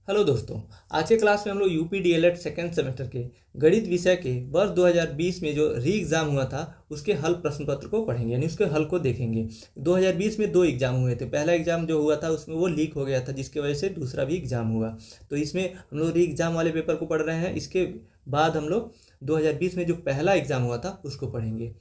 Hello दोस्तों, आज के क्लास में हम लोग यूपी डीएलएड सेकेंड सेमेस्टर के गणित विषय के वर्ष 2020 में जो री एग्ज़ाम हुआ था उसके हल प्रश्न पत्र को पढ़ेंगे, यानी उसके हल को देखेंगे। 2020 में 2 एग्ज़ाम हुए थे। पहला एग्ज़ाम जो हुआ था उसमें वो लीक हो गया था, जिसकी वजह से दूसरा भी एग्ज़ाम हुआ। तो इसमें हम लोग री एग्ज़ाम वाले पेपर को पढ़ रहे हैं। इसके बाद हम लोग 2020 में जो पहला एग्ज़ाम हुआ था उसको पढ़ेंगे।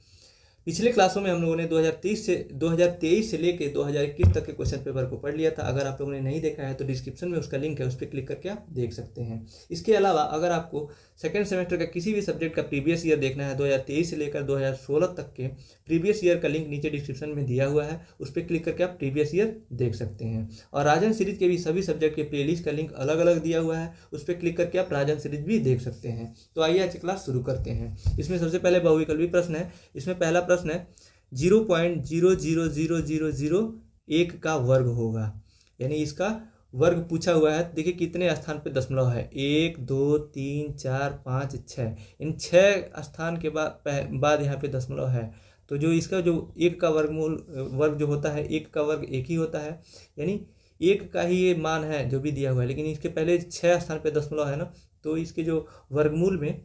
पिछले क्लासों में हम लोगों ने 2023 से लेके 2021 तक के क्वेश्चन पेपर को पढ़ लिया था। अगर आप लोगों ने नहीं देखा है तो डिस्क्रिप्शन में उसका लिंक है, उस पर क्लिक करके आप देख सकते हैं। इसके अलावा अगर आपको सेकेंड सेमेस्टर का किसी भी सब्जेक्ट का प्रीवियस ईयर देखना है, 2023 से लेकर 2016 तक के प्रीवियस ईयर का लिंक नीचे डिस्क्रिप्शन में दिया हुआ है, उस पर क्लिक करके आप प्रीवियस ईयर देख सकते हैं। और राजन सीरीज के भी सभी सब्जेक्ट के प्लेलिस्ट का लिंक अलग अलग दिया हुआ है, उस पर क्लिक करके आप राजन सीरीज भी देख सकते हैं। तो आइए आज की क्लास शुरू करते हैं। इसमें सबसे पहले बहुविकल्पी प्रश्न है। इसमें पहला प्रश्न है 0.00001 का वर्ग होगा, यानी इसका वर्ग पूछा हुआ है। देखिए कितने स्थान पे दशमलव है, 1 2 3 4 5 6। इन 6 स्थान के बाद यहाँ पे दशमलव है। तो जो इसका जो 1 का वर्ग जो होता है, 1 का वर्ग 1 ही होता है, यानी 1 का ही ये मान है जो भी दिया हुआ है। लेकिन इसके पहले 6 स्थान पे दशमलव है ना, तो इसके जो वर्गमूल में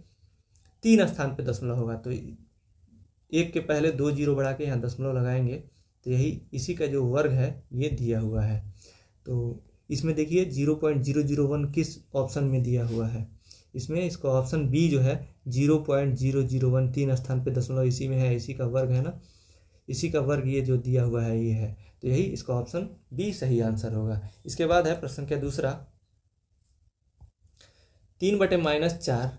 3 स्थान पे दशमलव होगा। तो 1 के पहले 2 जीरो बढ़ा के यहाँ दशमलव लगाएंगे, तो यही इसी का जो वर्ग है ये दिया हुआ है। तो इसमें देखिए 0.001 किस ऑप्शन में दिया हुआ है। इसमें इसका ऑप्शन बी जो है 0.001 3 स्थान पे दशमलव इसी में है, इसी का वर्ग है ना, इसी का वर्ग ये जो दिया हुआ है ये है। तो यही इसका ऑप्शन बी सही आंसर होगा। इसके बाद है प्रश्न का दूसरा, 3/-4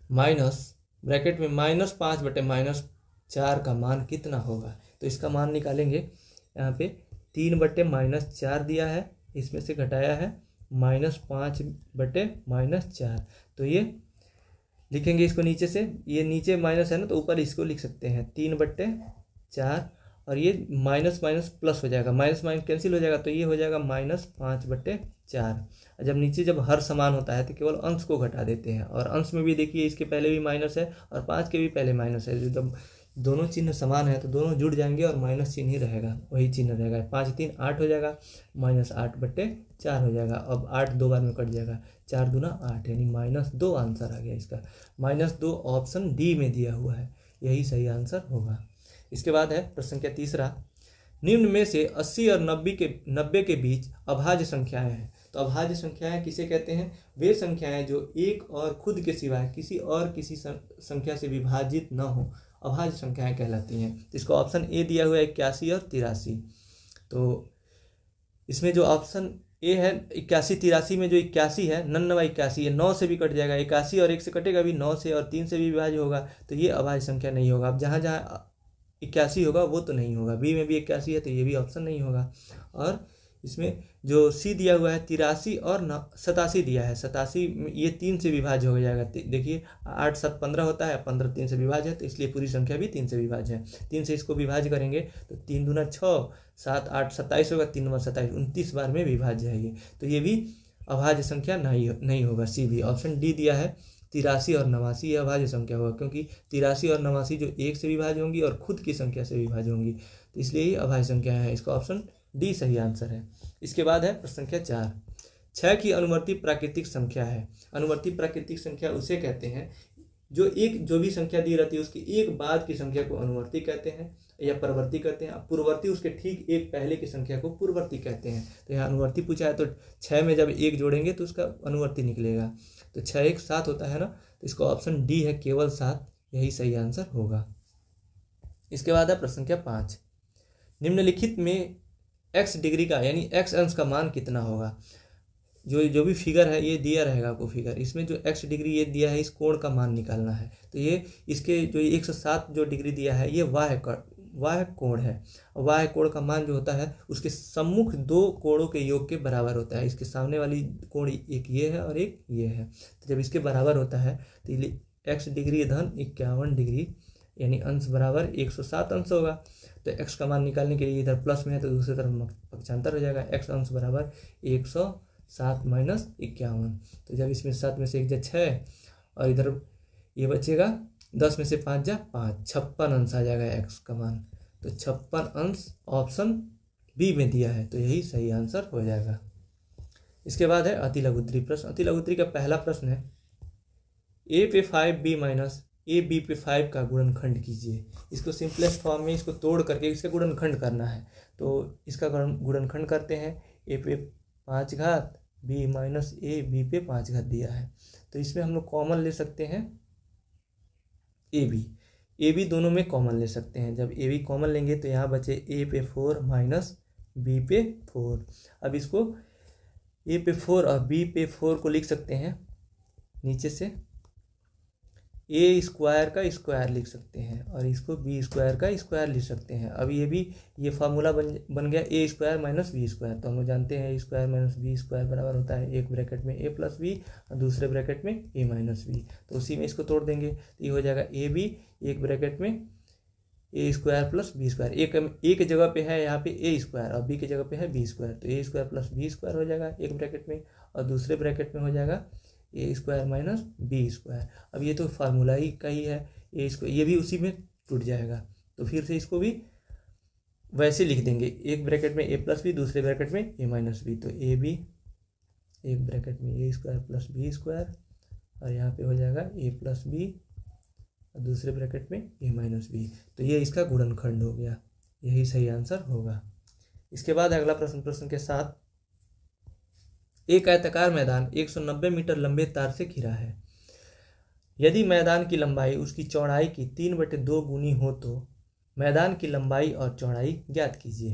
माइनस ब्रैकेट में -5/-4 का मान कितना होगा। तो इसका मान निकालेंगे। यहाँ पे 3/-4 दिया है, इसमें से घटाया है -5/-4। तो ये लिखेंगे इसको नीचे से, ये नीचे माइनस है ना, तो ऊपर इसको लिख सकते हैं 3/4, और ये माइनस माइनस प्लस हो जाएगा, माइनस माइनस कैंसिल हो जाएगा, तो ये हो जाएगा -5/4। जब नीचे जब हर समान होता है तो केवल अंश को घटा देते हैं। और अंश में भी देखिए इसके पहले भी माइनस है और 5 के भी पहले माइनस है। जब दोनों चिन्ह समान है तो दोनों जुड़ जाएंगे और माइनस चिन्ह ही रहेगा, वही चिन्ह रहेगा। 5 3 8 हो जाएगा, -8/4 हो जाएगा। अब 8 2 बार में कट जाएगा, 4 दूना 8, यानी -2 आंसर आ गया इसका। -2 ऑप्शन डी में दिया हुआ है, यही सही आंसर होगा। इसके बाद है प्रश्न का तीसरा, निम्न में से 80 और 90 के बीच अभाज्य संख्याएं हैं। तो अभाज्य संख्याएं किसे कहते हैं? वे संख्याएं जो एक और खुद के सिवाय किसी संख्या से विभाजित न हो, अभाज्य संख्याएं कहलाती हैं। तो इसका ऑप्शन ए दिया हुआ है 81 और 83। तो इसमें जो ऑप्शन ए है 81 83 में जो 81 है, 99/81, ये 9 से भी कट जाएगा। 81 और 1 से कटेगा भी, 9 से और 3 से भी विभाज्य होगा, तो ये अभाज्य संख्या नहीं होगा। अब जहाँ जहाँ 81 होगा वो तो नहीं होगा। बी में भी 81 है तो ये भी ऑप्शन नहीं होगा। और इसमें जो सी दिया हुआ है 83 और 87 दिया है, 87 ये 3 से विभाज्य हो जाएगा। देखिए 8 7 15 होता है, 15 3 से विभाज्य है, तो इसलिए पूरी संख्या भी 3 से विभाज्य है। 3 से इसको विभाज्य करेंगे तो 3 दूना 6, 7 8 27 होगा, 3 9 27, 29 बार में विभाज्य है ये। तो ये भी अभाज्य संख्या नहीं होगा। सी भी ऑप्शन डी दिया है 83 और 89 ये अभाज्य संख्या होगा, क्योंकि 83 और 89 जो 1 से विभाज्य होंगी और खुद की संख्या से विभाज्य होंगी, तो इसलिए ये अभाज्य संख्या है। इसका ऑप्शन डी सही आंसर है। इसके बाद है प्रश्न संख्या 4, 6 की अनुवर्ती प्राकृतिक संख्या है। अनुवर्ती प्राकृतिक संख्या उसे कहते हैं जो भी संख्या दी रहती है उसकी एक बाद की संख्या को अनुवर्ती कहते हैं या परवर्ती कहते हैं। पूर्ववर्ती उसके ठीक एक पहले की संख्या को पूर्ववर्ती कहते हैं। तो यहाँ अनुवर्ती पूछा है, तो 6 में जब 1 जोड़ेंगे तो उसका अनुवर्ती निकलेगा। तो 6 1 7 होता है ना, तो इसका ऑप्शन डी है केवल 7, यही सही आंसर होगा। इसके बाद है प्रश्न संख्या 5, निम्नलिखित में x डिग्री का यानी x अंश का मान कितना होगा। जो भी फिगर है ये दिया रहेगा आपको फिगर, इसमें जो x डिग्री ये दिया है इस कोण का मान निकालना है। तो ये इसके जो 107 जो डिग्री दिया है ये वाह्य कोण है। वाह्य कोण का मान जो होता है उसके सम्मुख 2 कोणों के योग के बराबर होता है। इसके सामने वाली कोण एक ये है और एक ये है, तो जब इसके बराबर होता है तो x डिग्री धन 51 डिग्री यानी अंश बराबर 107 अंश होगा। तो x का मान निकालने के लिए इधर प्लस में है तो दूसरी तरफ पक्षांतर हो जाएगा, x अंश बराबर 107 माइनस 51। तो जब इसमें 7 में से 1 जा 6 और इधर ये बचेगा 10 में से 5 जा 5, 56 अंश आ जाएगा x का मान। तो 56 अंश ऑप्शन बी में दिया है, तो यही सही आंसर हो जाएगा। इसके बाद है अति लघुत्तरी प्रश्न। अति लघुत्तरी का पहला प्रश्न है ए पे 5b माइनस ए बी पे 5 का गुणनखंड कीजिए। इसको सिंपलेस्ट फॉर्म में इसको तोड़ करके इसका गुणनखंड करना है। तो इसका गुणनखंड करते हैं। ए पे 5 घात बी माइनस ए बी पे 5 घात दिया है, तो इसमें हम लोग कॉमन ले सकते हैं ए बी दोनों में कॉमन ले सकते हैं। जब ए बी कॉमन लेंगे तो यहाँ बचे ए पे 4 माइनस बी पे 4। अब इसको ए पे 4 और बी पे 4 को लिख सकते हैं नीचे से ए स्क्वायर का स्क्वायर लिख सकते हैं और इसको बी स्क्वायर का स्क्वायर लिख सकते हैं। अब ये फार्मूला बन गया ए स्क्वायर माइनस बी स्क्वायर। तो हम लोग जानते हैं ए स्क्वायर माइनस बी स्क्वायर बराबर होता है एक ब्रैकेट में ए प्लस बी और दूसरे ब्रैकेट में ए माइनस बी। तो उसी में इसको तोड़ देंगे तो ये हो जाएगा ए बी एक ब्रैकेट में ए स्क्वायर प्लस बी स्क्वायर। ए के जगह पे है यहाँ पे ए स्क्वायर और बी के जगह पे है बी स्क्वायर, तो ए स्क्वायर प्लस बी स्क्वायर हो जाएगा एक ब्रैकेट में और दूसरे ब्रैकेट में हो जाएगा ए स्क्वायर माइनस बी स्क्वायर। अब ये तो फार्मूला ही का ही है ए स्क्वायर, ये भी उसी में टूट जाएगा। तो फिर से इसको भी वैसे लिख देंगे एक ब्रैकेट में ए प्लस बी दूसरे ब्रैकेट में ए माइनस बी। तो ए बी एक ब्रैकेट में ए स्क्वायर प्लस बी स्क्वायर और यहाँ पे हो जाएगा ए प्लस बी और दूसरे ब्रैकेट में ए माइनस बी। तो ये इसका गुणनखंड हो गया, यही सही आंसर होगा। इसके बाद अगला प्रश्न के साथ एक आयताकार मैदान 190 मीटर लंबे तार से घिरा है। यदि मैदान की लंबाई उसकी चौड़ाई की 3/2 गुनी हो तो मैदान की लंबाई और चौड़ाई ज्ञात कीजिए।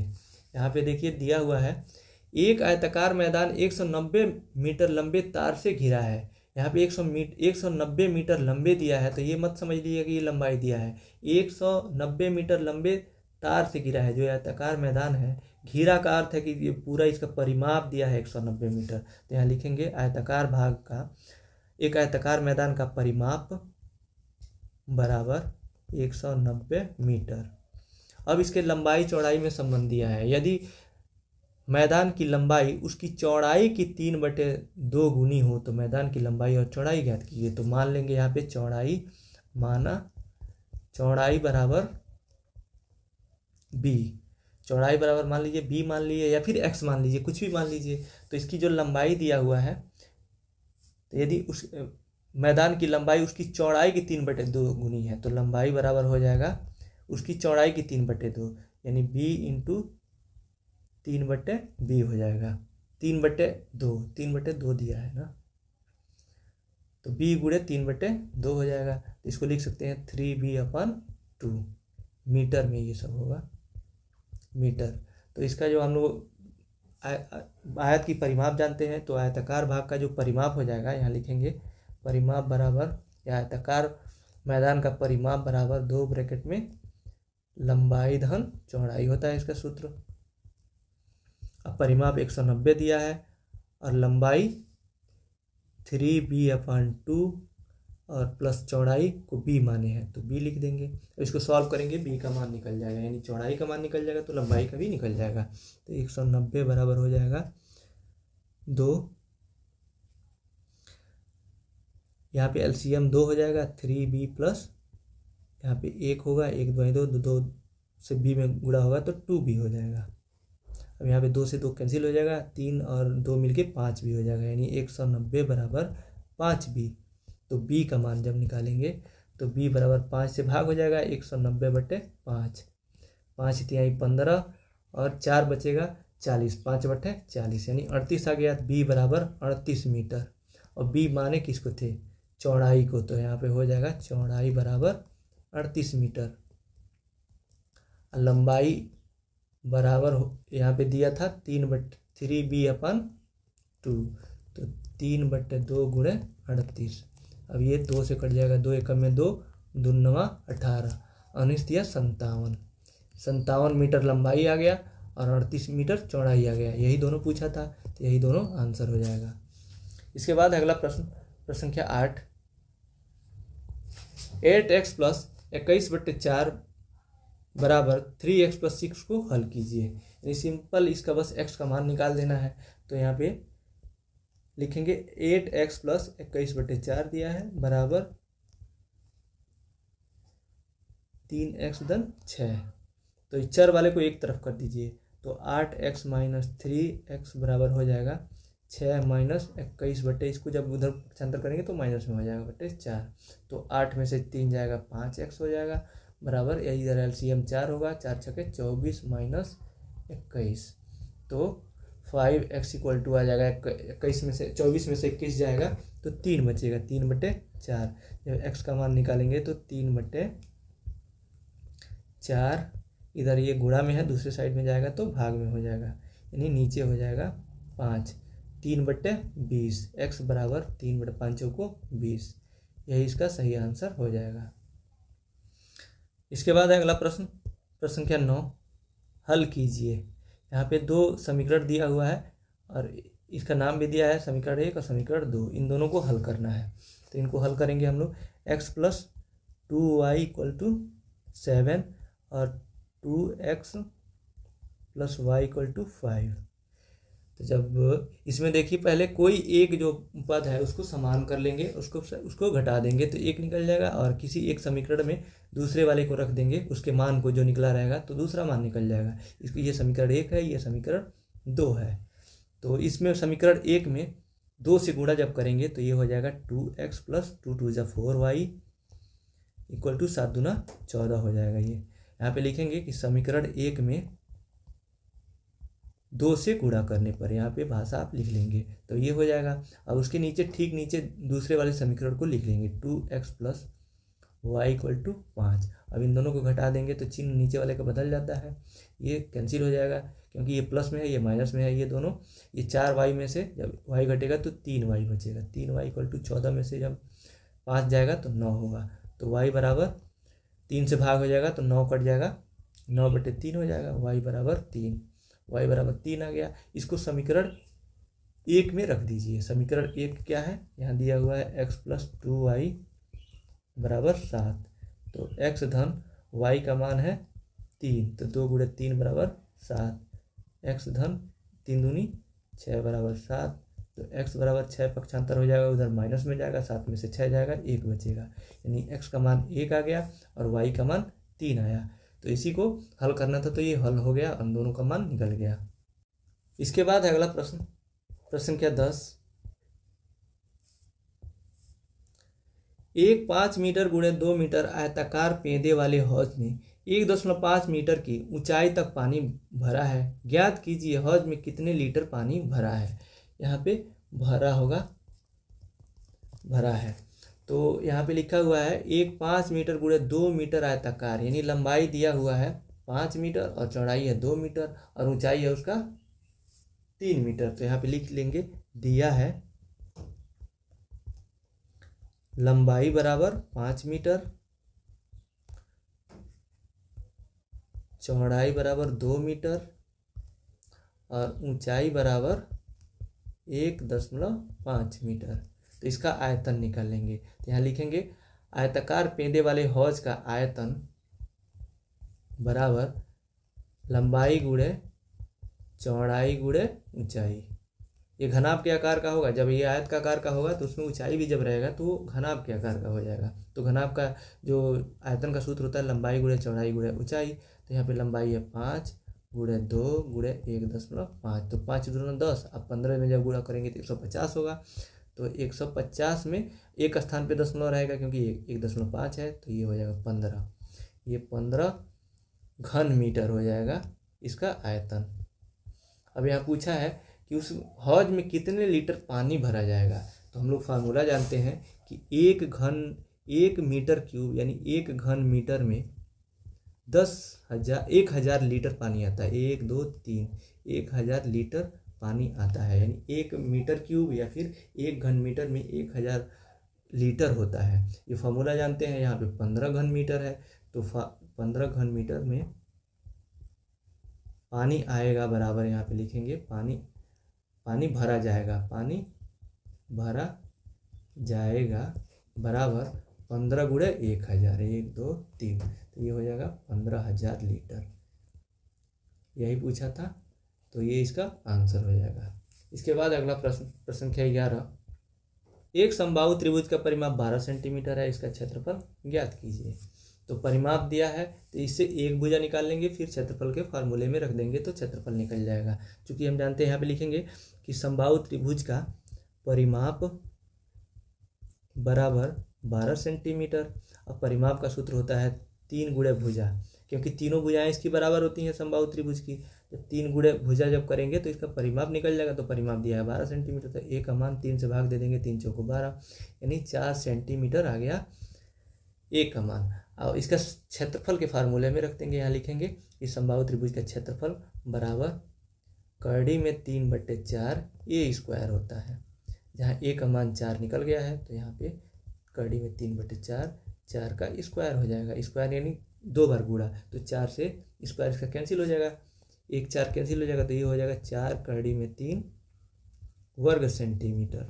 यहाँ पे देखिए दिया हुआ है एक आयताकार मैदान 190 मीटर लंबे तार से घिरा है। यहाँ पे 190 मीटर लंबे दिया है, तो ये मत समझ लीजिए कि ये लंबाई दिया है। 190 मीटर लंबे तार से घिरा है, जो आयताकार मैदान है। घिरा का अर्थ है कि ये पूरा इसका परिमाप दिया है 190 मीटर। तो यहाँ लिखेंगे आयताकार भाग का एक आयताकार मैदान का परिमाप बराबर 190 मीटर। अब इसके लंबाई चौड़ाई में संबंध दिया है। यदि मैदान की लंबाई उसकी चौड़ाई की 3/2 गुनी हो तो मैदान की लंबाई और चौड़ाई ज्ञात कीजिए। तो मान लेंगे यहाँ पे चौड़ाई, माना चौड़ाई बराबर बी, चौड़ाई बराबर मान लीजिए बी मान लीजिए या फिर एक्स मान लीजिए, कुछ भी मान लीजिए। तो इसकी जो लंबाई दिया हुआ है, तो यदि उस मैदान की लंबाई उसकी चौड़ाई की 3/2 गुनी है तो लंबाई बराबर हो जाएगा उसकी चौड़ाई की 3/2, यानी बी इंटू 3/b हो जाएगा। 3/2 दिया है ना, तो b गुणे 3/2 हो जाएगा। तो इसको लिख सकते हैं 3b/2 मीटर में ये सब होगा मीटर। तो इसका जो हम लोग आयत की परिमाप जानते हैं, तो आयताकार भाग का जो परिमाप हो जाएगा यहाँ लिखेंगे परिमाप बराबर या आयताकार मैदान का परिमाप बराबर 2 ब्रैकेट में लंबाई धन चौड़ाई होता है इसका सूत्र। अब परिमाप 190 दिया है और लंबाई 3b/2 और प्लस चौड़ाई को b माने हैं, तो b लिख देंगे। तो इसको सॉल्व करेंगे b का मान निकल जाएगा, यानी चौड़ाई का मान निकल जाएगा तो लंबाई का भी निकल जाएगा। तो 190 बराबर हो जाएगा 2, यहाँ पे एलसीएम 2 हो जाएगा 3b प्लस यहाँ पे 1 होगा 1 2 2 से b में गुणा होगा तो 2b हो जाएगा। अब यहाँ पे 2 से 2 कैंसिल हो जाएगा, 3 और 2 मिलके 5 भी हो जाएगा, यानी 190 बराबर 5b। तो b का मान जब निकालेंगे तो b बराबर 5 से भाग हो जाएगा 190/5, 5 तिहाई 15 और 4 बचेगा 40, 5/40 यानी 38 आ गया। b बराबर 38 मीटर और b माने किसको थे, चौड़ाई को। तो यहाँ पे हो जाएगा चौड़ाई बराबर 38 मीटर। लंबाई बराबर यहाँ पे दिया था 3b/2, तो 3/2 गुणे 38। अब ये 2 से कट जाएगा, 2 एकम में 2, 2 9 18, 19 दिया 57 मीटर लंबाई आ गया और 38 मीटर चौड़ाई आ गया। यही दोनों पूछा था, तो यही दोनों आंसर हो जाएगा। इसके बाद अगला प्रश्न संख्या 8, 8x + 21/4 बराबर 3x + 6 को हल कीजिए। यानी सिंपल इसका बस x का मान निकाल देना है। तो यहाँ पे लिखेंगे 8x + 21/4 दिया है बराबर 3x + 6। तो इस चर वाले को एक तरफ कर दीजिए, तो 8x - 3x बराबर हो जाएगा 6 माइनस 21 बटे, इसको जब उधर पक्षांतर करेंगे तो माइनस में हो जाएगा, बटे 4। तो 8 में से 3 जाएगा, 5x हो जाएगा, बराबर यही इधर एलसीएम 4 होगा, 4 छके 24 माइनस 21, तो 5x इक्वल टू आ जाएगा 21 में से 24 में से 21 जाएगा तो 3 बचेगा, 3 बटे 4। जब x का मान निकालेंगे तो 3 बटे 4, इधर ये गुणा में है, दूसरे साइड में जाएगा तो भाग में हो जाएगा, यानी नीचे हो जाएगा 5। 3 बटे 20, x बराबर 3 बटे 5 को 20, यही इसका सही आंसर हो जाएगा। इसके बाद है अगला प्रश्न, प्रश्न संख्या 9, हल कीजिए। यहाँ पे 2 समीकरण दिया हुआ है और इसका नाम भी दिया है, समीकरण 1 और समीकरण 2, इन दोनों को हल करना है। तो इनको हल करेंगे हम लोग, x + 2y = 7 और 2x + y = 5। तो जब इसमें देखिए पहले कोई एक जो पद है उसको समान कर लेंगे, उसको घटा देंगे तो 1 निकल जाएगा, और किसी एक समीकरण में दूसरे वाले को रख देंगे, उसके मान को जो निकला रहेगा तो दूसरा मान निकल जाएगा। इसको ये समीकरण 1 है, ये समीकरण 2 है। तो इसमें समीकरण 1 में 2 से गुणा जब करेंगे तो ये हो जाएगा 2x + 2 2 = 4y = 7 दूना 14 हो जाएगा। ये यहाँ पे लिखेंगे कि समीकरण 1 में 2 से गुणा करने पर, यहाँ पे भाषा आप लिख लेंगे तो ये हो जाएगा। अब उसके नीचे ठीक नीचे दूसरे वाले समीकरण को लिख लेंगे, 2x + y = 5। अब इन दोनों को घटा देंगे तो चिन्ह नीचे वाले का बदल जाता है, ये कैंसिल हो जाएगा क्योंकि ये प्लस में है, ये माइनस में है, ये दोनों। ये 4y में से जब y घटेगा तो 3y बचेगा, 3y = 14 में से जब 5 जाएगा तो 9 होगा, तो y बराबर 3 से भाग हो जाएगा तो 9 कट जाएगा, 9 बटे 3 हो जाएगा, y बराबर 3, y बराबर 3 आ गया। इसको समीकरण 1 में रख दीजिए। समीकरण 1 क्या है, यहाँ दिया हुआ है x + 2y = 7, तो x धन y का मान है 3, तो 2 × 3 = 7, x धन 3 दूनी 6 = 7, तो x बराबर 6 पक्षांतर हो जाएगा, उधर माइनस में जाएगा, 7 में से 6 जाएगा, 1 बचेगा, यानी x का मान 1 आ गया और y का मान 3 आया। तो इसी को हल करना था, तो ये हल हो गया, उन दोनों का मान निकल गया। इसके बाद है अगला प्रश्न, प्रश्न संख्या 10, एक 5 मीटर × 2 मीटर आयताकार पेंदे वाले हौज में 1.5 मीटर की ऊंचाई तक पानी भरा है, ज्ञात कीजिए हौज में कितने लीटर पानी भरा है। यहाँ पे भरा होगा, भरा है, तो यहाँ पे लिखा हुआ है एक 5 मीटर × 2 मीटर आयताकार, यानी लंबाई दिया हुआ है 5 मीटर और चौड़ाई है 2 मीटर और ऊंचाई है उसका 3 मीटर। तो यहाँ पे लिख लेंगे, दिया है लंबाई बराबर 5 मीटर, चौड़ाई बराबर 2 मीटर और ऊंचाई बराबर 1.5 मीटर। तो इसका आयतन निकाल लेंगे। तो यहाँ लिखेंगे आयताकार पेंदे वाले हौज का आयतन बराबर लंबाई गुणे चौड़ाई गुणे ऊंचाई। ये घनाभ के आकार का होगा, जब ये आयत का आकार का होगा तो उसमें ऊंचाई भी जब रहेगा तो घनाभ के आकार का हो जाएगा। तो घनाभ का जो आयतन का सूत्र होता है लंबाई गुणे चौड़ाई गुणे ऊंचाई। तो यहाँ पे लंबाई है 5 × 2 × 1.5, तो 5 × 10, अब 15 में जब गुणा करेंगे तो 150 होगा। तो 150 में एक स्थान पे दशमलव रहेगा क्योंकि 1.5 है, तो ये हो जाएगा 15, ये 15 घन मीटर हो जाएगा इसका आयतन। अब यहाँ पूछा है कि उस हौज में कितने लीटर पानी भरा जाएगा। तो हम लोग फार्मूला जानते हैं कि 1 मीटर क्यूब यानी 1 घन मीटर में 1000 लीटर पानी आता है। 1 2 3 1000 लीटर पानी आता है, यानी 1 मीटर क्यूब या फिर 1 घन मीटर में 1000 लीटर होता है। ये फार्मूला जानते हैं। यहाँ पे 15 घन मीटर है, तो 15 घन मीटर में पानी आएगा बराबर, यहाँ पे लिखेंगे पानी भरा जाएगा, पानी भरा जाएगा बराबर 15 × 1000, 1 2 3, तो ये हो जाएगा 15,000 लीटर। यही पूछा था, तो ये इसका आंसर हो जाएगा। इसके बाद अगला प्रश्न, प्रश्न संख्या 11, एक समबाहु त्रिभुज का परिमाप 12 सेंटीमीटर है, इसका क्षेत्रफल ज्ञात कीजिए। तो परिमाप दिया है तो इससे एक भुजा निकाल लेंगे, फिर क्षेत्रफल के फार्मूले में रख देंगे तो क्षेत्रफल निकल जाएगा। क्योंकि हम जानते हैं यहाँ पे लिखेंगे कि समबाहु त्रिभुज का परिमाप बराबर 12 सेंटीमीटर। अब परिमाप का सूत्र होता है 3 गुणे भुजा, क्योंकि तीनों भुजाएं इसकी बराबर होती हैं समबाहु त्रिभुज की। जब 3 गुणे भुजा जब करेंगे तो इसका परिमाप निकल जाएगा। तो परिमाप दिया है 12 सेंटीमीटर, तो ए का मान 3 से भाग दे देंगे, 3 चौको 12, यानी 4 सेंटीमीटर आ गया ए का मान। और इसका क्षेत्रफल के फार्मूले में रख देंगे, यहाँ लिखेंगे कि समबाहु त्रिभुज का क्षेत्रफल बराबर करड़ी में 3/4 ए स्क्वायर होता है। जहाँ ए का मान 4 निकल गया है तो यहाँ पे करड़ी में 3/4 4 का स्क्वायर हो जाएगा। स्क्वायर यानी 2 बार गुणा, तो 4 से स्क्वायर इसका कैंसिल हो जाएगा, 1 4 कैंसिल हो जाएगा, तो ये हो जाएगा 4 करड़ी में 3 वर्ग सेंटीमीटर।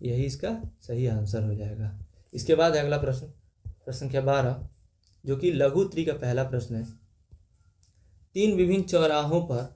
यही इसका सही आंसर हो जाएगा। इसके बाद अगला प्रश्न, प्रश्न संख्या 12, जो कि लघु त्रि का पहला प्रश्न है। 3 विभिन्न चौराहों पर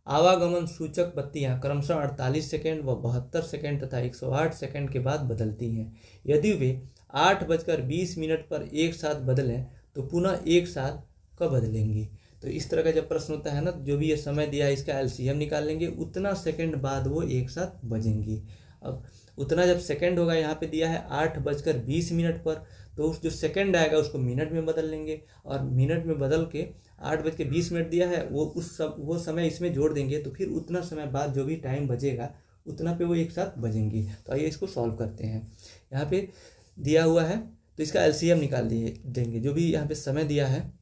आवागमन सूचक बत्तियां क्रमशः 48 सेकेंड व 72 सेकेंड तथा 108 सेकेंड के बाद बदलती हैं। यदि वे 8:20 पर एक साथ बदलें तो पुनः एक साथ कब बदलेंगी। तो इस तरह का जब प्रश्न होता है ना, जो भी ये समय दिया है इसका एलसीएम निकाल लेंगे, उतना सेकेंड बाद वो एक साथ बजेंगी। अब उतना जब सेकंड होगा, यहाँ पे दिया है 8:20 पर, तो उस जो सेकंड आएगा उसको मिनट में बदल लेंगे, और मिनट में बदल के 8:20 दिया है वो समय इसमें जोड़ देंगे, तो फिर उतना समय बाद जो भी टाइम बचेगा उतना पे वो एक साथ बजेंगी। तो आइए इसको सॉल्व करते हैं। यहाँ पे दिया हुआ है तो इसका एलसीएम निकाल देंगे। जो भी यहाँ पे समय दिया है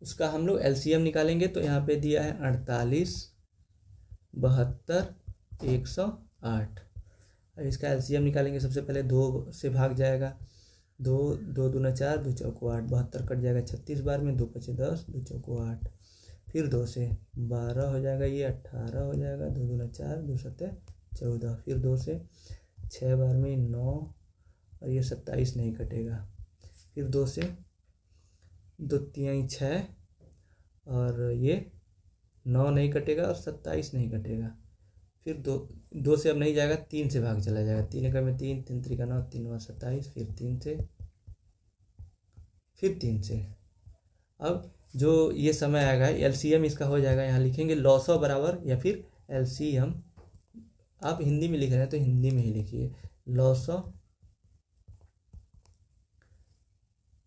उसका हम लोग एलसीएम निकालेंगे। तो यहाँ पे दिया है 48, 72, 108। अब इसका एलसीएम निकालेंगे। सबसे पहले 2 से भाग जाएगा, 2 2 दूना 4, 2 चौको 8, 72 कट जाएगा 36 बार में, 2 5 10, 2 चौको 8, फिर 2 से 12 हो जाएगा, ये 18 हो जाएगा, 2 दूना 4, 2 7 14, फिर 2 से 6 बार में 9, और ये 27 नहीं कटेगा, फिर 2 से 2 3 6, और ये 9 नहीं कटेगा और 27 नहीं कटेगा, फिर 2 से अब नहीं जाएगा, 3 से भाग चला जाएगा, 3 एकड़ में 3, 3 त्रिका 9, 3 9 27, फिर 3 से, फिर 3 से। अब जो ये समय आएगा एलसीएम इसका हो जाएगा, यहाँ लिखेंगे लॉसो बराबर, या फिर एलसीएम आप हिंदी में लिख रहे हैं तो हिंदी में ही लिखिए, लॉसो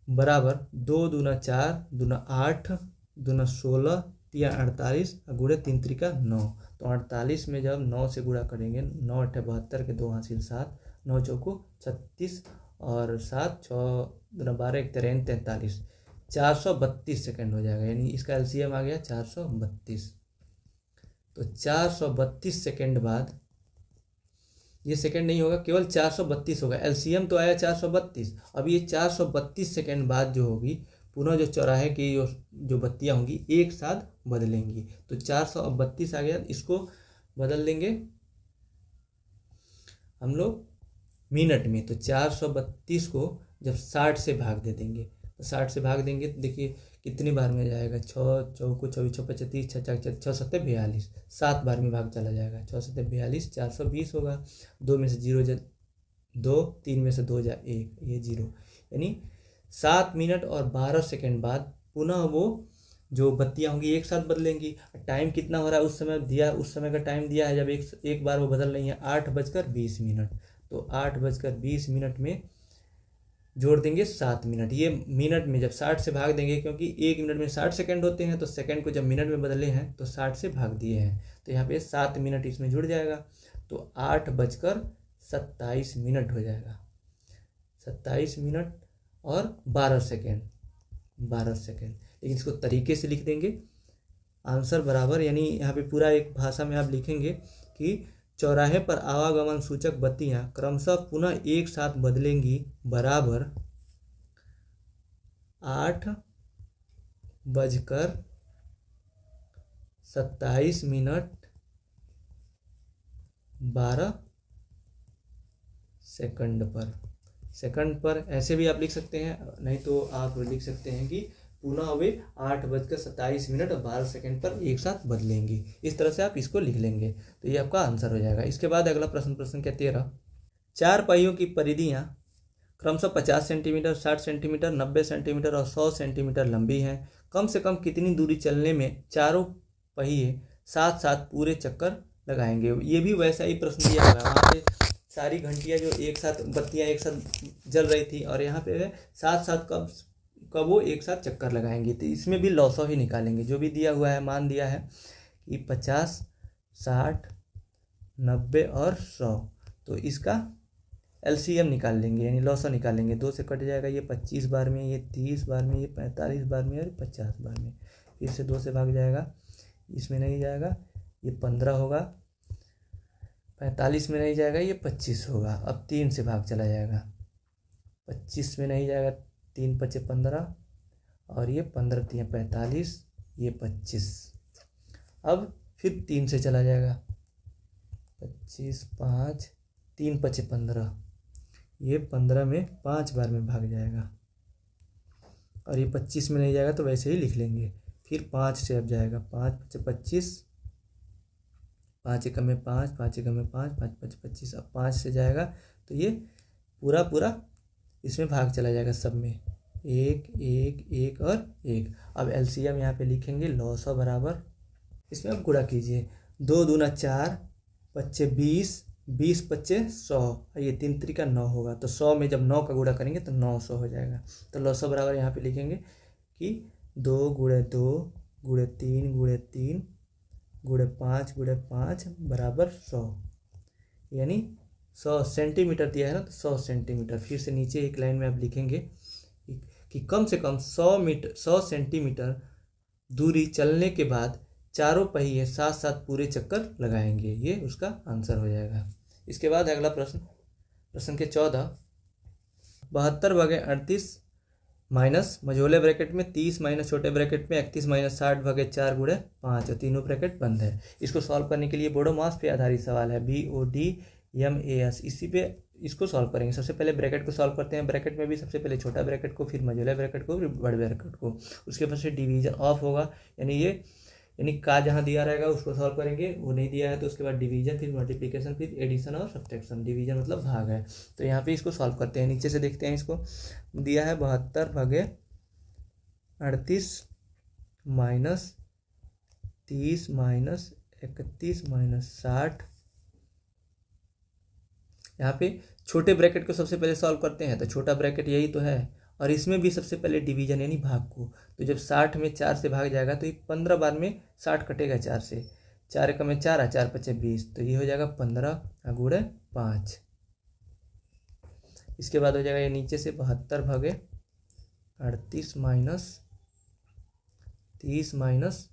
बराबर 2 दूना 4, दूना 8, दूना 16, 3 48, गुणे 3 त्रिका 9। तो 48 में जब 9 से गुणा करेंगे, 9 8 72 के 2 हासिल 7, 9 चौको 36, और 7 6 दूना 12 1 13 43, 432 सेकेंड हो जाएगा। यानी इसका एलसीएम आ गया 432। तो 432 सेकेंड बाद, ये सेकेंड नहीं होगा, केवल 432 होगा। एलसीएम तो आया 432। अब ये 432 सेकेंड बाद जो होगी, पुनः जो चौराहे की जो बत्तियां होंगी एक साथ बदलेंगी। तो 432 आ गया, इसको बदल देंगे हम लोग मिनट में। तो 432 को जब 60 से भाग दे देंगे, तो 60 से भाग देंगे तो देखिए कितनी बार में जाएगा, 6 चौको 24, 6 35, 6 4 6 7 42, 7 बार में भाग चला जाएगा, 6 7 42, 420 होगा। 2 में से 0 जा 2, 3 में से 2 जा 1, ये 0। यानी 7 मिनट और 12 सेकेंड बाद पुनः वो जो बत्तियां होंगी एक साथ बदलेंगी। टाइम कितना हो रहा है उस समय दिया, उस समय का टाइम दिया है जब एक बार वो बदल रही है 8:20। तो 8:20 में जोड़ देंगे 7 मिनट। ये मिनट में जब 60 से भाग देंगे, क्योंकि 1 मिनट में 60 सेकंड होते हैं, तो सेकंड को जब मिनट में बदले हैं तो 60 से भाग दिए हैं, तो यहाँ पे 7 मिनट इसमें जुड़ जाएगा। तो 8:27 हो जाएगा, 27 मिनट और 12 सेकेंड। लेकिन इसको तरीके से लिख देंगे, आंसर बराबर, यानी यहाँ पे पूरा एक भाषा में आप लिखेंगे कि चौराहे पर आवागमन सूचक बत्तियां क्रमशः पुनः एक साथ बदलेंगी, बराबर 8:27 12 सेकंड पर ऐसे भी आप लिख सकते हैं, नहीं तो आप लिख सकते हैं कि पुनः वे 8:27 और 12 सेकंड पर एक साथ बदलेंगी। इस तरह से आप इसको लिख लेंगे, तो ये आपका आंसर हो जाएगा। इसके बाद अगला प्रश्न, प्रश्न क्या 13, चार पहियों की परिधियाँ क्रमशः 50 सेंटीमीटर, 60 सेंटीमीटर, 90 सेंटीमीटर और 100 सेंटीमीटर लंबी हैं। कम से कम कितनी दूरी चलने में चारों पहिए साथ साथ पूरे चक्कर लगाएंगे। ये भी वैसा ही प्रश्न दिया हुआ है। वहाँ पे सारी घंटियाँ जो एक साथ, बत्तियाँ एक साथ जल रही थी और यहाँ पे साथ साथ कब वो एक साथ चक्कर लगाएंगे। तो इसमें भी लॉसो ही निकालेंगे। जो भी दिया हुआ है, मान दिया है कि 50, 60, 90 और 100, तो इसका LCM निकाल लेंगे, यानी लॉसो निकालेंगे। 2 से कट जाएगा, ये 25 बार में, ये 30 बार में, ये 45 बार में और 50 बार में। फिर से 2 से भाग जाएगा, इसमें नहीं जाएगा, ये 15 होगा। 45 में नहीं जाएगा, ये 25 होगा। अब 3 से भाग चला जाएगा, 25 में नहीं जाएगा, 3 पचे 15 और ये 15 3 45, ये 25। अब फिर 3 से चला जाएगा, 25 5 3 पचे 15, ये 15 में 5 बार में भाग जाएगा और ये 25 में नहीं जाएगा तो वैसे ही लिख लेंगे। फिर 5 से अब जाएगा, 5 पचे 25, 5 एकम में 5, 5 एकम में 5, 5 पचे 25। अब 5 से जाएगा तो ये पूरा इसमें भाग चला जाएगा सब में, 1 1 1 और 1। अब LCM यहाँ पे लिखेंगे, लॉसो बराबर, इसमें अब गुणा कीजिए, 2 दूना 4, 25 20, 20 पच्चे 100, ये 3 त्रिका 9 होगा। तो 100 में जब 9 का गुणा करेंगे तो 900 हो जाएगा। तो लॉसो बराबर यहाँ पे लिखेंगे कि 2 × 2 × 3 × 3 × 5 × 5 बराबर 100, यानी 100 सेंटीमीटर दिया है ना, तो 100 सेंटीमीटर। फिर से नीचे एक लाइन में आप लिखेंगे कि कम से कम 100 सेंटीमीटर दूरी चलने के बाद चारों पहिए साथ साथ पूरे चक्कर लगाएंगे। ये उसका आंसर हो जाएगा। इसके बाद अगला प्रश्न के 14, 72 भागे 38 माइनस मझोले ब्रैकेट में 30 माइनस छोटे ब्रैकेट में 31 माइनस 60 भागे 4 × 5 और तीनों ब्रैकेट बंद है। इसको सॉल्व करने के लिए बोडोमास पे आधारित सवाल है, BODMAS। इसी पे इसको सॉल्व करेंगे। सबसे पहले ब्रैकेट को सॉल्व करते हैं। ब्रैकेट में भी सबसे पहले छोटा ब्रैकेट को, फिर मझोले ब्रैकेट को, फिर बड़े ब्रैकेट को। उसके बाद से डिवीजन ऑफ होगा, यानी का जहाँ दिया रहेगा उसको सॉल्व करेंगे, वो नहीं दिया है तो उसके बाद डिवीजन, फिर मल्टीप्लिकेशन, फिर एडिशन और सब्ट्रैक्शन। डिवीजन मतलब भाग है, तो यहाँ पे इसको सॉल्व करते हैं। नीचे से देखते हैं, इसको दिया है 72 भागे 38 माइनस 30 माइनस 31 माइनस 60। यहाँ पे छोटे ब्रैकेट को सबसे पहले सॉल्व करते हैं, तो छोटा ब्रैकेट यही तो है, और इसमें भी सबसे पहले डिवीजन यानी भाग को। तो जब 60 में 4 से भाग जाएगा तो ये 15 बार में 60 कटेगा 4 से, 4 एकम में 4 4 पचे 20, तो ये हो जाएगा 15 × 5। इसके बाद हो जाएगा ये नीचे से 72 भागे 38 माइनस 30 माइनस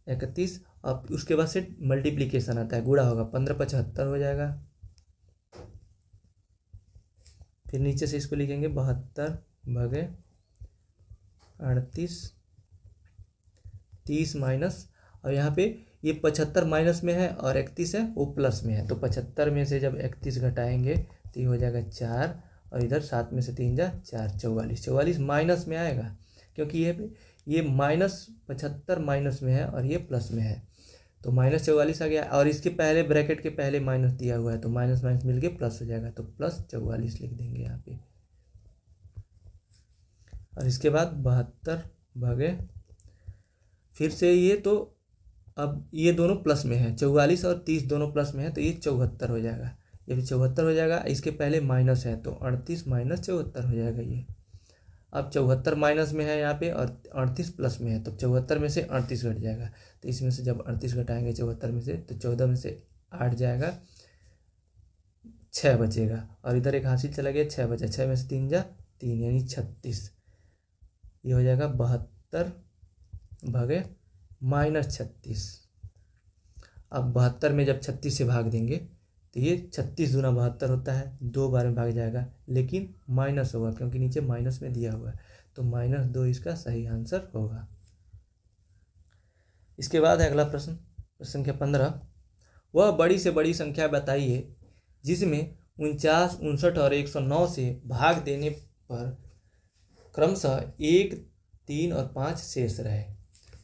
31, अब उसके बाद से मल्टीप्लिकेशन आता है, गुणा होगा, 15 75 हो जाएगा। फिर नीचे से इसको लिखेंगे 72 भागे 38 30 माइनस, और यहाँ पे ये 75 माइनस में है और 31 है वो प्लस में है, तो 75 में से जब 31 घटाएंगे तो ये हो जाएगा 4, और इधर 7 में से 3 जा 4, 44। 44 माइनस में आएगा क्योंकि ये -75 माइनस में है और ये प्लस में है, तो -44 आ गया। और इसके पहले ब्रैकेट के पहले माइनस दिया हुआ है, तो माइनस माइनस मिलके प्लस हो जाएगा, तो +44 लिख देंगे यहाँ पे। और इसके बाद 72 भागे, फिर से ये, तो अब ये दोनों प्लस में है, 44 और 30 दोनों प्लस में है, तो ये 74 हो जाएगा। ये भी 74 हो जाएगा। इसके पहले माइनस है तो 38 माइनस 74 हो जाएगा ये। अब 74 माइनस में है यहाँ पे और 38 प्लस में है, तो 74 में से 38 घट जाएगा, तो इसमें से जब 38 घटाएंगे 74 में से, तो 14 में से 8 जाएगा, 6 बचेगा, और इधर एक हासिल चला गया, 6 बचा, 6 में से 3 जा 3, यानी 36। ये हो जाएगा 72 भागे -36। अब 72 में जब 36 से भाग देंगे तो ये 36 दूना 72 होता है, 2 बार में भाग जाएगा, लेकिन माइनस होगा क्योंकि नीचे माइनस में दिया हुआ है, तो -2 इसका सही आंसर होगा। इसके बाद है अगला प्रश्न संख्या 15, वह बड़ी से बड़ी संख्या बताइए जिसमें 49, 59 और 109 से भाग देने पर क्रमशः 1, 3 और 5 शेष रहे।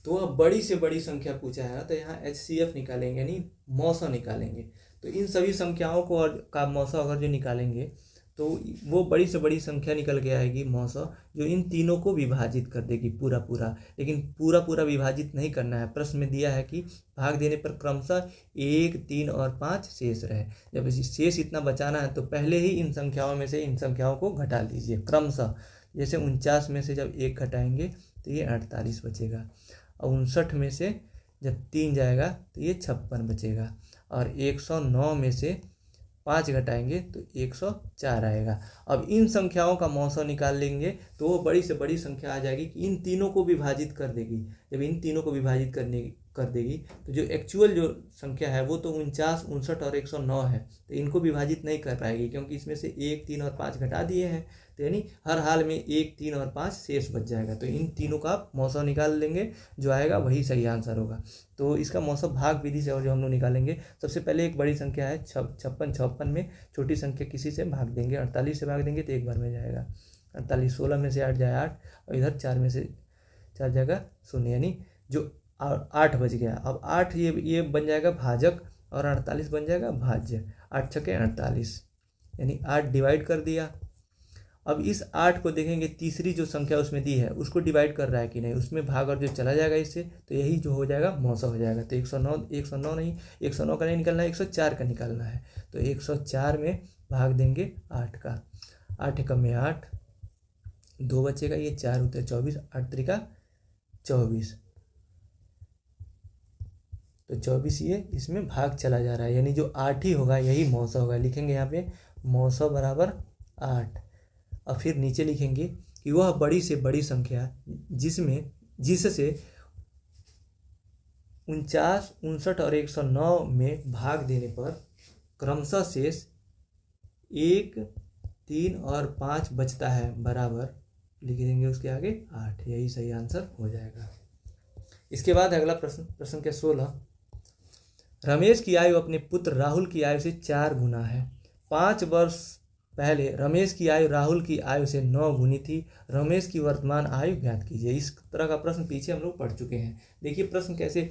तो वह बड़ी से बड़ी संख्या पूछा है, तो यहाँ HCF निकालेंगे, यानी मौसा निकालेंगे। तो इन सभी संख्याओं को और का मौसा अगर जो निकालेंगे तो वो बड़ी से बड़ी संख्या निकल के आएगी मौसा, जो इन तीनों को विभाजित कर देगी पूरा पूरा। लेकिन पूरा पूरा विभाजित नहीं करना है, प्रश्न में दिया है कि भाग देने पर क्रमशः 1, 3 और 5 शेष रहे। जब शेष इतना बचाना है तो पहले ही इन संख्याओं में से इन संख्याओं को घटा लीजिए क्रमशः। जैसे 49 में से जब 1 घटाएंगे तो ये 48 बचेगा, और 59 में से जब 3 जाएगा तो ये 56 बचेगा, और 109 में से 5 घटाएंगे तो 104 आएगा। अब इन संख्याओं का मौसा निकाल लेंगे तो वो बड़ी से बड़ी संख्या आ जाएगी कि इन तीनों को विभाजित कर देगी। जब इन तीनों को विभाजित कर देगी तो जो एक्चुअल जो संख्या है वो तो 49, 59 और 109 है, तो इनको विभाजित नहीं कर पाएगी क्योंकि इसमें से 1, 3 और 5 घटा दिए हैं। तो यानी हर हाल में 1, 3 और 5 शेष बच जाएगा। तो इन तीनों का आप मौसा निकाल लेंगे, जो आएगा वही सही आंसर होगा। तो इसका मौसा भाग विधि से और जो हम लोग निकालेंगे, सबसे पहले एक बड़ी संख्या है 56 में छोटी संख्या किसी से भाग देंगे, 48 से भाग देंगे तो एक बार में जाएगा 48। 16 में से 8 जाए 8, और इधर 4 में से 4 जाएगा 0, यानी जो 8 बच गया। अब 8 ये बन जाएगा भाजक और 48 बन जाएगा भाज्य। 8 छके 48, यानी 8 डिवाइड कर दिया। अब इस 8 को देखेंगे तीसरी जो संख्या उसमें दी है उसको डिवाइड कर रहा है कि नहीं, उसमें भाग और जो चला जाएगा इससे, तो यही जो हो जाएगा मौसा हो जाएगा। तो 109 नहीं, 109 का नहीं निकालना है, 104 का निकालना है। तो 104 में भाग देंगे 8 का, 8 एकम में 8, 2 बचेगा, ये 4 उतर 24, 8 त्रिका 24, तो 24 ये इसमें भाग चला जा रहा है, यानी जो 8 ही होगा यही मौसा होगा। लिखेंगे यहाँ पे मौसा बराबर 8, और फिर नीचे लिखेंगे कि वह बड़ी से बड़ी संख्या जिससे 49, 59 और 109 में भाग देने पर क्रमशः शेष 1, 3 और 5 बचता है बराबर, लिख देंगे उसके आगे 8, यही सही आंसर हो जाएगा। इसके बाद अगला प्रश्न के 16, रमेश की आयु अपने पुत्र राहुल की आयु से 4 गुना है। 5 वर्ष पहले रमेश की आयु राहुल की आयु से 9 गुनी थी। रमेश की वर्तमान आयु ज्ञात कीजिए। इस तरह का प्रश्न पीछे हम लोग पढ़ चुके हैं। देखिए प्रश्न कैसे,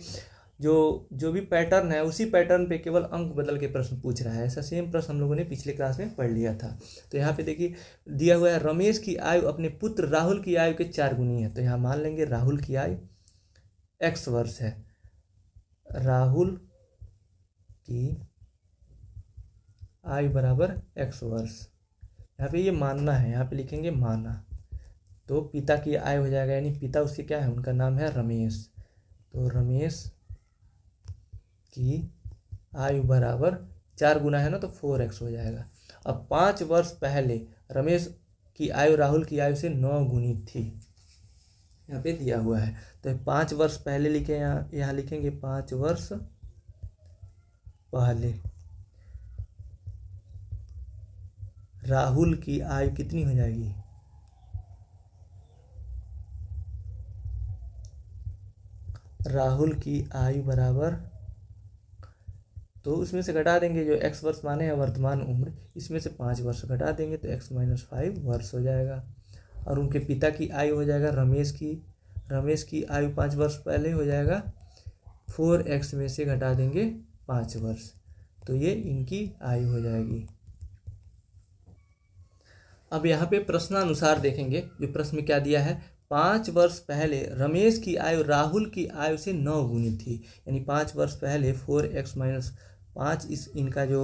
जो भी पैटर्न है उसी पैटर्न पे केवल अंक बदल के प्रश्न पूछ रहा है। ऐसा सेम प्रश्न हम लोगों ने पिछले क्लास में पढ़ लिया था। तो यहाँ पे देखिए दिया हुआ है रमेश की आयु अपने पुत्र राहुल की आयु के 4 गुनी है। तो यहाँ मान लेंगे राहुल की आयु x वर्ष है, राहुल की आयु बराबर x वर्ष। यहाँ पे ये मानना है, यहाँ पे लिखेंगे माना। तो पिता की आयु हो जाएगा, यानी पिता उसके क्या है, उनका नाम है रमेश। तो रमेश की आयु बराबर 4 गुना है ना, तो 4x हो जाएगा। अब 5 वर्ष पहले रमेश की आयु राहुल की आयु से 9 गुनी थी, यहाँ पे दिया हुआ है। तो 5 वर्ष पहले लिखे, यहाँ लिखेंगे 5 वर्ष पहले राहुल की आयु कितनी हो जाएगी, राहुल की आयु बराबर, तो उसमें से घटा देंगे जो x वर्ष माने हैं वर्तमान उम्र, इसमें से 5 वर्ष घटा देंगे तो x - 5 वर्ष हो जाएगा। और उनके पिता की आयु हो जाएगा रमेश की आयु 5 वर्ष पहले हो जाएगा 4x में से घटा देंगे 5 वर्ष, तो ये इनकी आयु हो जाएगी। अब यहाँ पे प्रश्नानुसार देखेंगे, जो प्रश्न में क्या दिया है, 5 वर्ष पहले रमेश की आयु राहुल की आयु से 9 गुनी थी, यानी 5 वर्ष पहले 4x - 5 इनका जो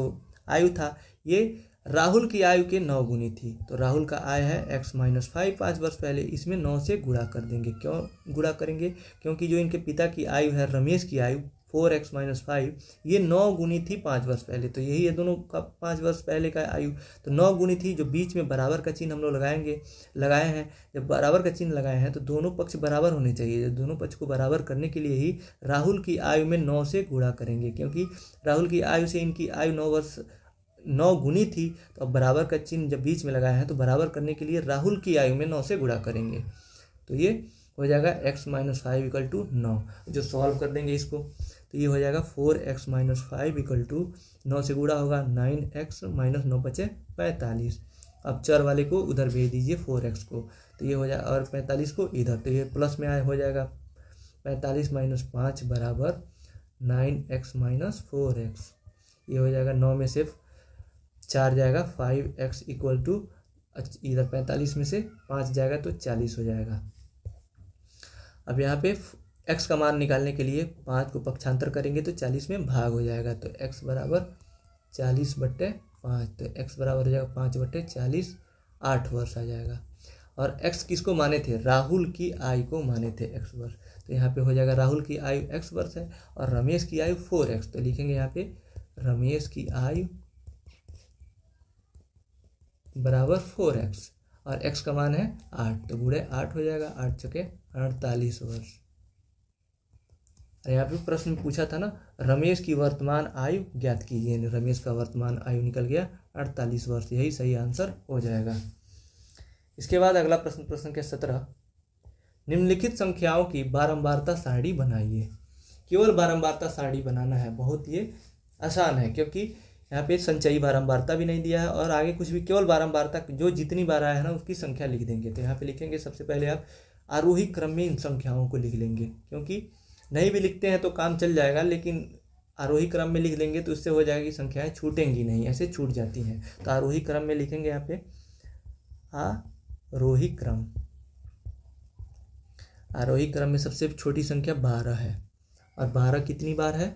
आयु था ये राहुल की आयु के 9 गुनी थी। तो राहुल का आयु है x - 5 5 वर्ष पहले, इसमें 9 से गुणा कर देंगे। क्यों गुणा करेंगे, क्योंकि जो इनके पिता की आयु है रमेश की आयु 4x - 5 ये 9 गुनी थी 5 वर्ष पहले। तो यही है दोनों का 5 वर्ष पहले का आयु, तो 9 गुनी थी। जो बीच में बराबर का चिन्ह हम लोग लगाए हैं, जब बराबर का चिन्ह लगाए हैं तो दोनों पक्ष बराबर होने चाहिए। दोनों पक्ष को बराबर करने के लिए ही राहुल की आयु में 9 से गुणा करेंगे, क्योंकि राहुल की आयु से इनकी आयु 9 गुनी थी। तो अब बराबर का चिन्ह जब बीच में लगाए हैं तो बराबर करने के लिए राहुल की आयु में 9 से गुणा करेंगे, तो ये हो जाएगा x - 5 = 9। जो सॉल्व कर देंगे इसको तो ये हो जाएगा 4x - 5 = 9 से गुणा होगा 9x - 9 बचे 45। अब चर वाले को उधर भेज दीजिए 4x को, तो ये हो जाएगा, और 45 को इधर, तो ये प्लस में हो जाएगा 45 - 5 बराबर 9x - 4x। ये हो जाएगा 9 में से 4 जाएगा 5x इक्वल टू, इधर 45 में से 5 जाएगा तो 40 हो जाएगा। अब यहाँ पे x का मान निकालने के लिए 5 को पक्षांतर करेंगे तो 40 में भाग हो जाएगा, तो x बराबर 40/5, तो x बराबर हो जाएगा 5/40, 8 वर्ष आ जाएगा। और x किसको माने थे? राहुल की आयु को माने थे x वर्ष, तो यहाँ पे हो जाएगा राहुल की आयु x वर्ष है और रमेश की आयु 4x, तो लिखेंगे यहाँ पे रमेश की आयु बराबर 4x और x का मान है 8, तो गुणे 8 हो जाएगा, 8 छके 48 वर्ष। यहाँ पे प्रश्न पूछा था ना, रमेश की वर्तमान आयु ज्ञात कीजिए, रमेश का वर्तमान आयु निकल गया 48 वर्ष, यही सही आंसर हो जाएगा। इसके बाद अगला प्रश्न, प्रश्न के 17, निम्नलिखित संख्याओं की बारंबारता सारणी बनाइए। केवल बारंबारता सारणी बनाना है, बहुत ये आसान है क्योंकि यहाँ पे संचयी बारंबारता भी नहीं दिया है और आगे कुछ भी, केवल बारंबारता जो जितनी बार आया है ना उसकी संख्या लिख देंगे। तो यहाँ पे लिखेंगे सबसे पहले आप आरोही क्रम में इन संख्याओं को लिख लेंगे, क्योंकि नहीं भी लिखते हैं तो काम चल जाएगा, लेकिन आरोही क्रम में लिख लेंगे तो इससे हो जाएगा कि संख्याएं छूटेंगी नहीं, ऐसे छूट जाती हैं। तो आरोही क्रम में लिखेंगे यहाँ पे आरोही क्रम, आरोही क्रम में सबसे छोटी संख्या 12 है और 12 कितनी बार है?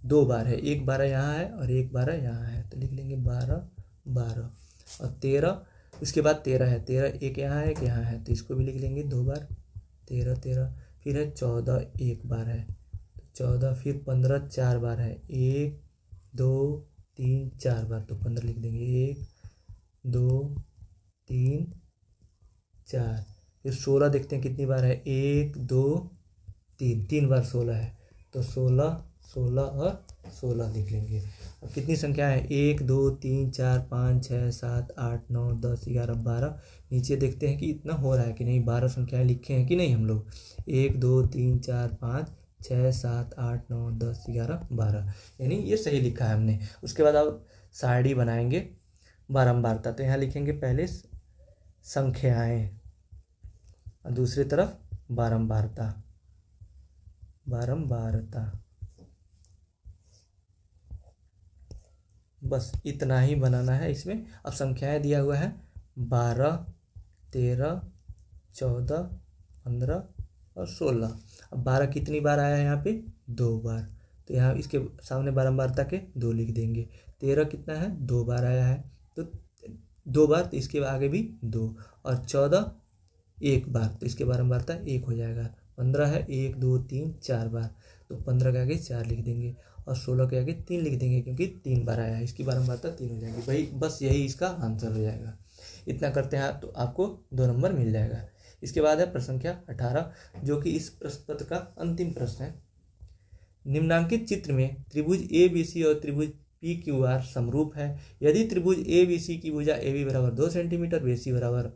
2 बार है, एक 12 यहाँ है और एक 12 यहाँ है, तो लिख लेंगे 12 12 और 13, उसके बाद 13 है, 13 एक यहाँ है एक यहाँ है, तो इसको भी लिख लेंगे 2 बार, 13 13, फिर है 14 एक बार है, 14, फिर 15 4 बार है, 1 2 3 4 बार, तो 15 लिख देंगे, 1 2 3 4, फिर 16 देखते हैं कितनी बार है, 1 2 3, 3 बार 16 है, तो 16 16 और 16 लिख लेंगे। अब कितनी संख्या है? 1 2 3 4 5 6 7 8 9 10 11 12, नीचे देखते हैं कि इतना हो रहा है कि नहीं, 12 संख्याएं लिखे हैं कि नहीं हम लोग, 1 2 3 4 5 6 7 8 9 10 11 12, यानी ये सही लिखा है हमने। उसके बाद अब सारणी बनाएंगे बारंबारता, तो यहाँ लिखेंगे पहले संख्याएं और दूसरी तरफ बारंबारता, बारंबारता, बस इतना ही बनाना है इसमें। अब संख्याएं दिया हुआ है 12 13 14 15 और 16। अब 12 कितनी बार आया है यहाँ पे? 2 बार, तो यहाँ इसके सामने बारंबारता के 2 लिख देंगे। 13 कितना है? 2 बार आया है, तो 2 बार, तो इसके आगे भी 2, और 14 1 बार, तो इसके बारंबारता 1 हो जाएगा। 15 है 1 2 3 4 बार, तो 15 के आगे 4 लिख देंगे और 16 के आगे 3 लिख देंगे क्योंकि 3 बार आया है, इसकी बारंबारता 3 हो जाएगी। भाई बस यही इसका आंसर हो जाएगा। इतना करते हैं तो आपको 2 नंबर मिल जाएगा। इसके बाद है प्रश्न संख्या 18, जो कि इस प्रश्न पत्र का अंतिम प्रश्न है। निम्नांकित चित्र में त्रिभुज ABC और त्रिभुज PQR समरूप है। यदि त्रिभुज ABC की भुजा AB बराबर 2 सेंटीमीटर, BC बराबर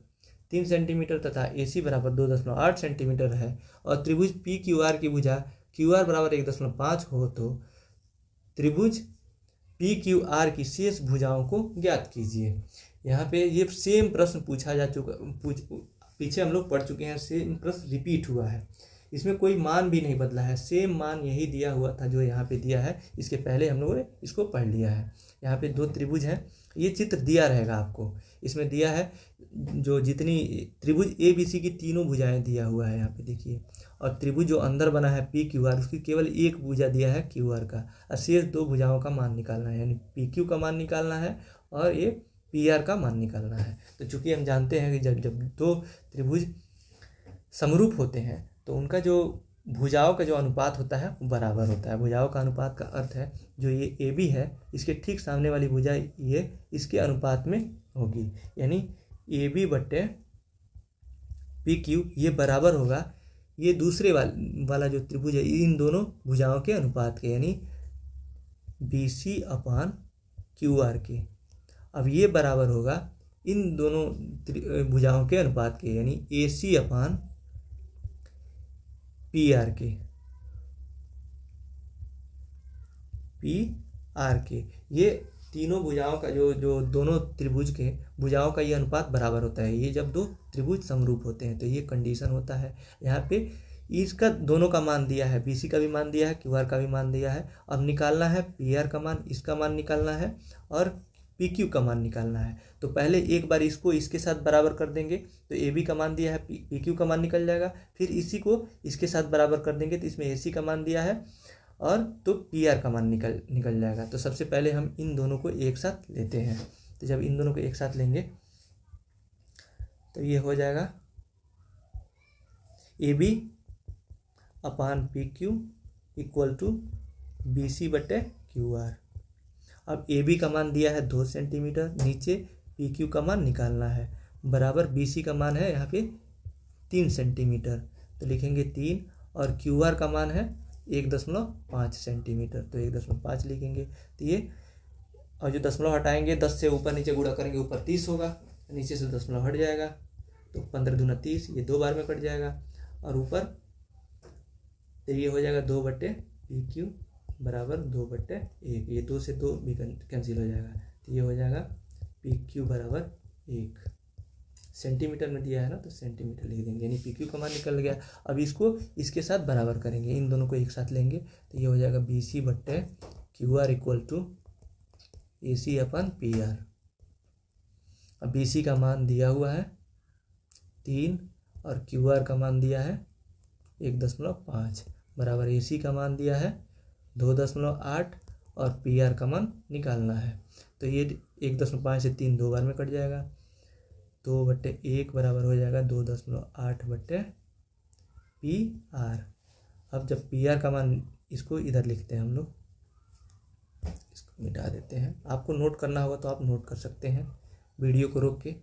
3 सेंटीमीटर तथा AC बराबर 2.8 सेंटीमीटर है और त्रिभुज PQR की भुजा QR बराबर 1.5 हो, तो त्रिभुज PQR की शेष भुजाओं को ज्ञात कीजिए। यहाँ पे ये सेम प्रश्न पूछा जा चुका, पीछे हम लोग पढ़ चुके हैं, सेम प्रश्न रिपीट हुआ है, इसमें कोई मान भी नहीं बदला है, सेम मान यही दिया हुआ था जो यहाँ पे दिया है। इसके पहले हम लोगों ने इसको पढ़ लिया है। यहाँ पे 2 त्रिभुज हैं, ये चित्र दिया रहेगा आपको, इसमें दिया है जो जितनी त्रिभुज ABC की तीनों भुजाएं दिया हुआ है यहाँ पे देखिए, और त्रिभुज जो अंदर बना है PQR उसकी केवल एक भुजा दिया है QR का, और शेष 2 भुजाओं का मान निकालना है, यानी PQ का मान निकालना है और ये PR का मान निकालना है। तो चूंकि हम जानते हैं कि जब 2 त्रिभुज समरूप होते हैं तो उनका जो भुजाओं का जो अनुपात होता है वो बराबर होता है। भुजाओं का अनुपात का अर्थ है जो ये AB है इसके ठीक सामने वाली भुजा ये इसके अनुपात में होगी, यानी AB बट्टे PQ ये बराबर होगा ये दूसरे वाला जो त्रिभुज है इन दोनों भुजाओं के अनुपात के, यानी BC अपान QR के। अब ये बराबर होगा इन दोनों भुजाओं के अनुपात के, यानी AC अपान PR के। ये तीनों भुजाओं का जो दोनों त्रिभुज के भुजाओं का ये अनुपात बराबर होता है, ये जब 2 त्रिभुज समरूप होते हैं तो ये कंडीशन होता है। यहाँ पे इसका दोनों का मान दिया है, BC का भी मान दिया है, QR का भी मान दिया है। अब निकालना है PR का मान, इसका मान निकालना है और PQ का मान निकालना है। तो पहले एक बार इसको इसके साथ बराबर कर देंगे तो AB का मान दिया है, PQ का मान निकल जाएगा। फिर इसी को इसके साथ बराबर कर देंगे तो इसमें AC का मान दिया है और तो PR का मान निकल जाएगा। तो सबसे पहले हम इन दोनों को एक साथ लेते हैं। तो जब इन दोनों को एक साथ लेंगे तो ये हो जाएगा AB upon PQ equal to BC बटे QR। अब AB का मान दिया है 2 सेंटीमीटर, नीचे PQ का मान निकालना है, बराबर BC का मान है यहाँ पे 3 सेंटीमीटर, तो लिखेंगे 3 और QR का मान है 1.5 सेंटीमीटर, तो 1.5 लिखेंगे। तो ये और जो दशमलव हटाएंगे 10 से ऊपर नीचे गुणा करेंगे, ऊपर 30 होगा, नीचे से दशमलव हट जाएगा तो 15 दूना 30, ये 2 बार में कट जाएगा और ऊपर तो ये हो जाएगा 2/PQ बराबर 2/1। ये 2 से 2 भी कैंसिल हो जाएगा, तो ये हो जाएगा PQ बराबर 1। सेंटीमीटर में दिया है ना तो सेंटीमीटर लिख देंगे, यानी PQ का मान निकल गया। अब इसको इसके साथ बराबर करेंगे, इन दोनों को एक साथ लेंगे तो ये हो जाएगा BC बट्टे QR equal to AC upon PR। अब BC का मान दिया हुआ है 3 और QR का मान दिया है 1.5 बराबर AC का मान दिया है 2.8 और PR का मान निकालना है। तो ये 1.5 से 3 2 बार में कट जाएगा, 2/1 बराबर हो जाएगा 2.8/PR। अब जब PR का मान, इसको इधर लिखते हैं हम लोग, इसको मिटा देते हैं। आपको नोट करना होगा तो आप नोट कर सकते हैं वीडियो को रोक के।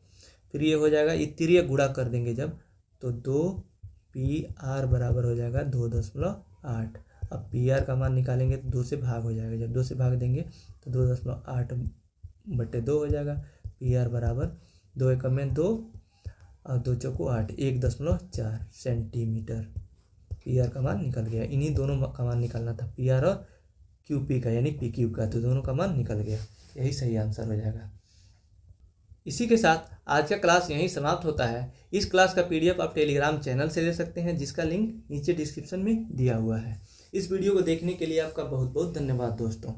फिर ये हो जाएगा, ये तिर्यक गुणा कर देंगे जब, तो 2PR बराबर हो जाएगा 2.8। अब PR का मान निकालेंगे तो 2 से भाग हो जाएगा, जब 2 से भाग देंगे तो 2.8/2 हो जाएगा। PR बराबर 2 एकम में 2 और 2 चौको 8, 1.4 सेंटीमीटर PR का मान निकल गया। इन्हीं दोनों का मान निकालना था, PR और QP का यानी PQ का, तो दोनों का मान निकल गया, यही सही आंसर हो जाएगा। इसी के साथ आज का क्लास यहीं समाप्त होता है। इस क्लास का PDF आप टेलीग्राम चैनल से ले सकते हैं, जिसका लिंक नीचे डिस्क्रिप्शन में दिया हुआ है। इस वीडियो को देखने के लिए आपका बहुत बहुत धन्यवाद दोस्तों।